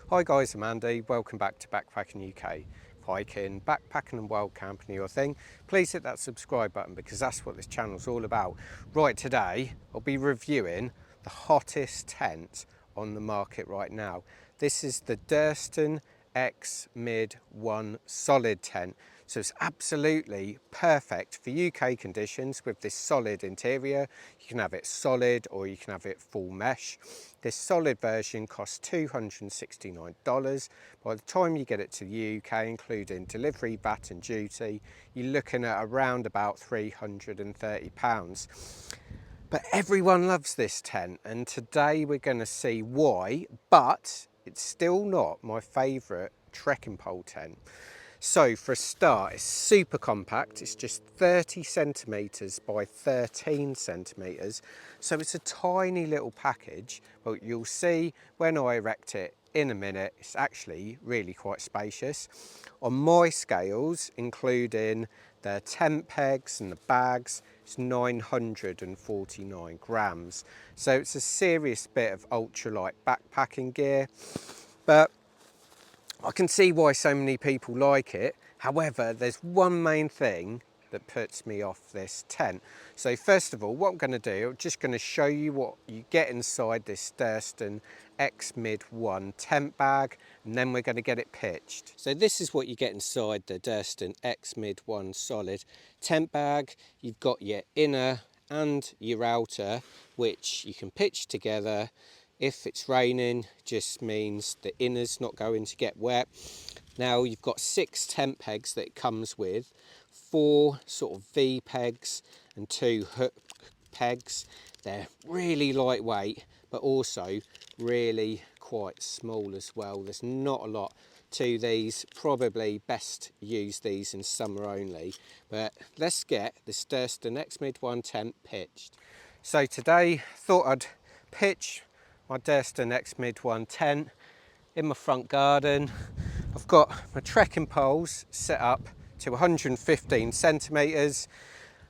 Hi guys, I'm Andy. Welcome back to Backpacking UK. Hiking, backpacking and wild camping your thing, please hit that subscribe button because that's what this channel's all about. Right, today I'll be reviewing the hottest tent on the market right now. This is the Durston X-Mid 1 solid tent. So it's absolutely perfect for UK conditions with this solid interior. You can have it solid or you can have it full mesh. This solid version costs $269. By the time you get it to the UK, including delivery, VAT and duty, you're looking at around about £330. But everyone loves this tent, and today we're going to see why, but it's still not my favourite trekking pole tent. So for a start, it's super compact. It's just 30 centimetres by 13 centimetres. So it's a tiny little package, but you'll see when I erect it in a minute, it's actually really quite spacious. On my scales, including the tent pegs and the bags, it's 949 grams. So it's a serious bit of ultralight backpacking gear, but I can see why so many people like it. However, there's one main thing that puts me off this tent. So first of all, what I'm going to do, I'm just going to show you what you get inside this Durston X-Mid 1 tent bag, and then we're going to get it pitched. So this is what you get inside the Durston X-Mid 1 solid tent bag. You've got your inner and your outer, which you can pitch together. If it's raining, just means the inner's not going to get wet. Now you've got 6 tent pegs that it comes with, 4 sort of V pegs and 2 hook pegs. They're really lightweight, but also really quite small as well. There's not a lot to these. Probably best use these in summer only. But let's get this Durston X-Mid 1 tent pitched. So today, thought I'd pitch my Durston X-Mid 1 tent in my front garden. I've got my trekking poles set up to 115 centimetres,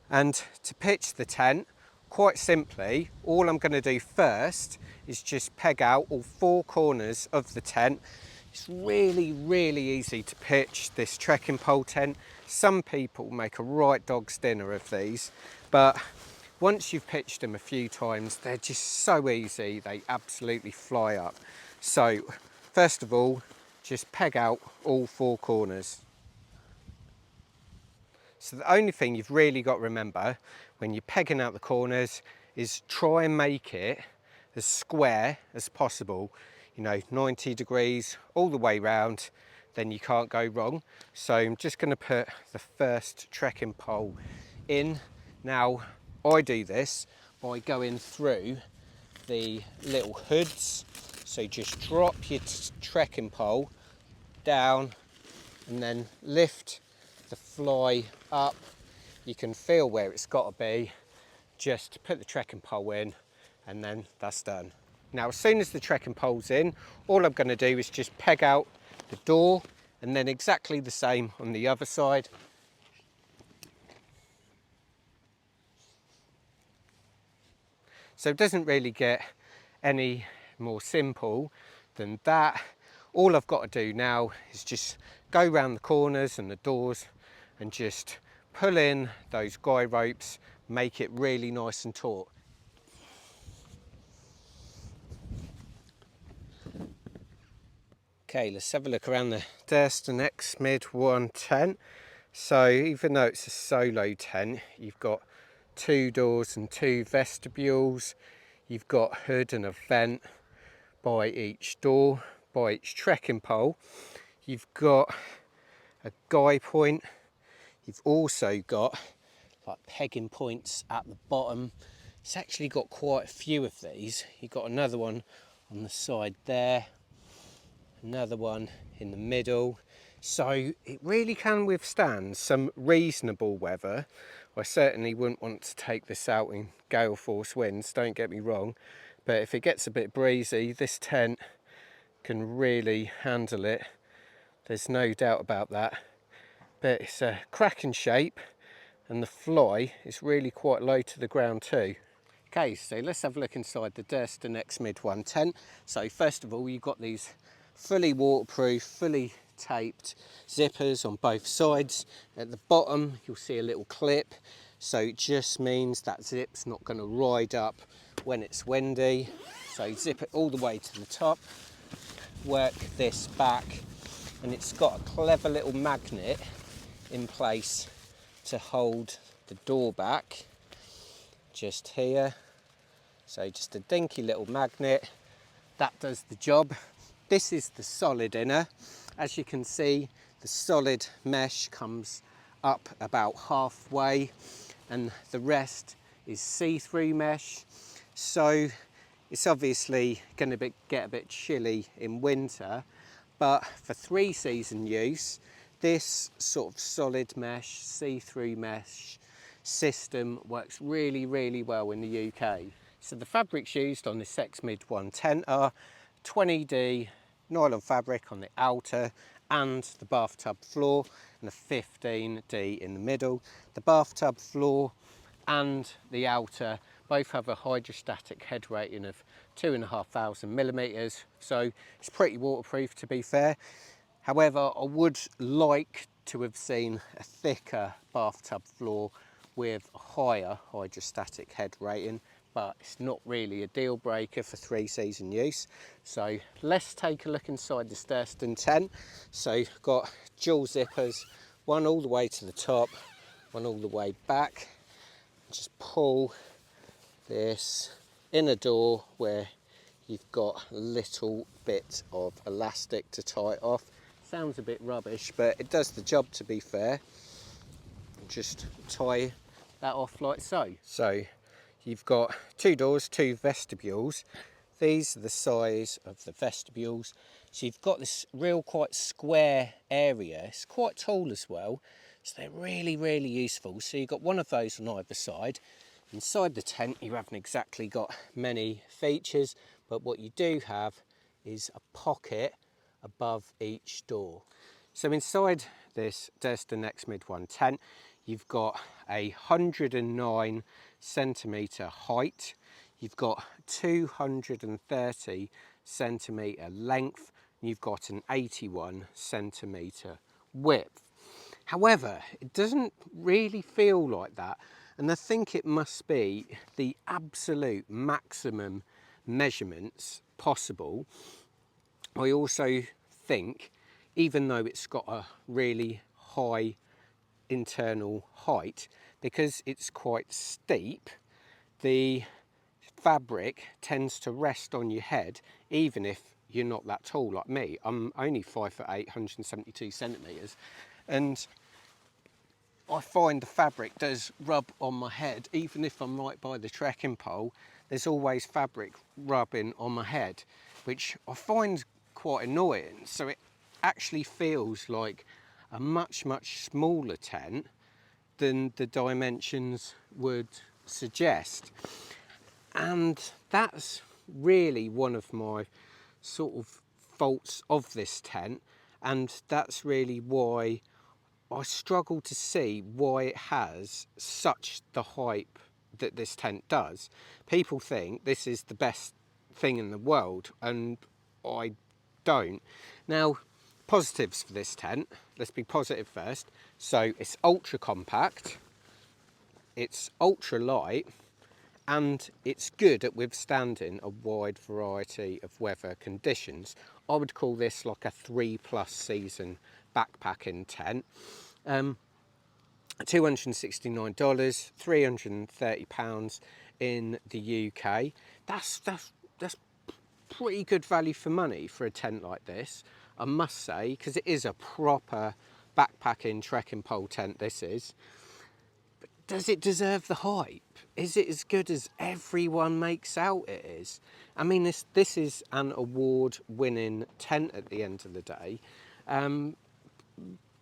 and to pitch the tent, quite simply, all I'm going to do first is just peg out all 4 corners of the tent. It's really easy to pitch this trekking pole tent. Some people make a right dog's dinner of these, but once you've pitched them a few times, they're just so easy, they absolutely fly up. So first of all, just peg out all 4 corners. So the only thing you've really got to remember when you're pegging out the corners is try and make it as square as possible. You know, 90 degrees all the way round, then you can't go wrong. So I'm just going to put the first trekking pole in. Now, I do this by going through the little hoods. So just drop your trekking pole down and then lift the fly up. You can feel where it's got to be. Just put the trekking pole in and then that's done. Now, as soon as the trekking pole's in, all I'm going to do is just peg out the door and then exactly the same on the other side. So it doesn't really get any more simple than that. All I've got to do now is just go around the corners and the doors and just pull in those guy ropes, make it really nice and taut. Okay, let's have a look around the Durston X-Mid 1 tent. So even though it's a solo tent, you've got 2 doors and 2 vestibules. You've got hood and a vent by each door, by each trekking pole. You've got a guy point. You've also got like pegging points at the bottom. It's actually got quite a few of these. You've got another one on the side there, another one in the middle. So it really can withstand some reasonable weather. I certainly wouldn't want to take this out in gale force winds, don't get me wrong, but if it gets a bit breezy, this tent can really handle it. There's no doubt about that. But it's a cracking shape and the fly is really quite low to the ground too. Okay, so let's have a look inside the Durston X-Mid 1 tent. So first of all, you've got these fully waterproof, fully taped zippers on both sides. At the bottom you'll see a little clip, so it just means that zip's not going to ride up when it's windy. So zip it all the way to the top, work this back, and it's got a clever little magnet in place to hold the door back just here. So just a dinky little magnet that does the job. This is the solid inner. As you can see, the solid mesh comes up about halfway and the rest is see-through mesh. So it's obviously going to get a bit chilly in winter, but for 3-season use, this sort of solid mesh, see-through mesh system works really, really well in the UK. So the fabrics used on this X-Mid 110 are 20D nylon fabric on the outer and the bathtub floor, and a 15D in the middle. The bathtub floor and the outer both have a hydrostatic head rating of 2,500 millimeters, so it's pretty waterproof, to be fair. However, I would like to have seen a thicker bathtub floor with a higher hydrostatic head rating, but it's not really a deal breaker for 3-season use. So let's take a look inside this Durston tent. So you've got dual zippers, one all the way to the top, one all the way back. Just pull this inner door where you've got a little bit of elastic to tie it off. Sounds a bit rubbish, but it does the job, to be fair. Just tie that off like so. So you've got 2 doors, 2 vestibules. These are the size of the vestibules. So you've got this real quite square area. It's quite tall as well, so they're really, really useful. So you've got one of those on either side. Inside the tent you haven't exactly got many features, but what you do have is a pocket above each door. So inside this Durston X-Mid 110, you've got a 109 centimetre height, you've got 230 centimetre length, and you've got an 81 centimetre width. However, it doesn't really feel like that, and I think it must be the absolute maximum measurements possible. I also think, even though it's got a really high internal height, because it's quite steep, the fabric tends to rest on your head, even if you're not that tall like me. I'm only 5'8", 172 centimetres, and I find the fabric does rub on my head. Even if I'm right by the trekking pole, there's always fabric rubbing on my head, which I find quite annoying. So it actually feels like a much, much smaller tent than the dimensions would suggest. And that's really one of my sort of faults of this tent, and that's really why I struggle to see why it has such the hype that this tent does. People think this is the best thing in the world, and I don't. Now, positives for this tent, let's be positive first. So it's ultra compact, it's ultra light, and it's good at withstanding a wide variety of weather conditions. I would call this like a 3+ season backpacking tent. $269, £330 in the UK. That's pretty good value for money for a tent like this, I must say, because it is a proper backpacking trekking pole tent, this is. But does it deserve the hype? Is it as good as everyone makes out it is? I mean, this is an award-winning tent at the end of the day.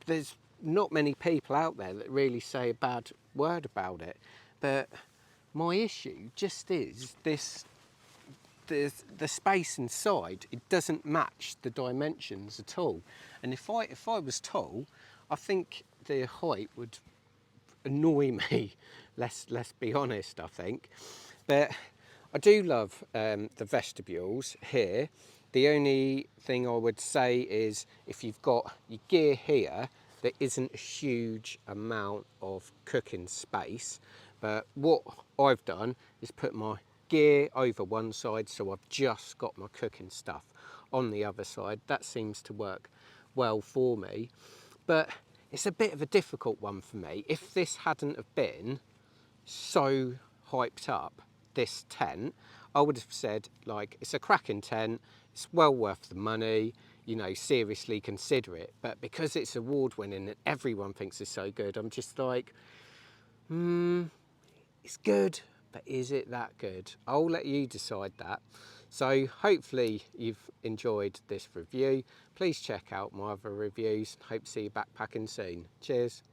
There's not many people out there that really say a bad word about it, but my issue just is this: the space inside, it doesn't match the dimensions at all. And if I was tall, I think the height would annoy me. Let's be honest, I think. But I do love the vestibules here. The only thing I would say is if you've got your gear here, there isn't a huge amount of cooking space, but what I've done is put my gear over one side, so I've just got my cooking stuff on the other side. That seems to work well for me, but it's a bit of a difficult one for me. If this hadn't have been so hyped up, this tent, I would have said, like, it's a cracking tent, it's well worth the money, you know, seriously consider it. But because it's award winning and everyone thinks it's so good, I'm just like, it's good, but is it that good? I'll let you decide that. So hopefully you've enjoyed this review. Please check out my other reviews. Hope to see you backpacking soon. Cheers.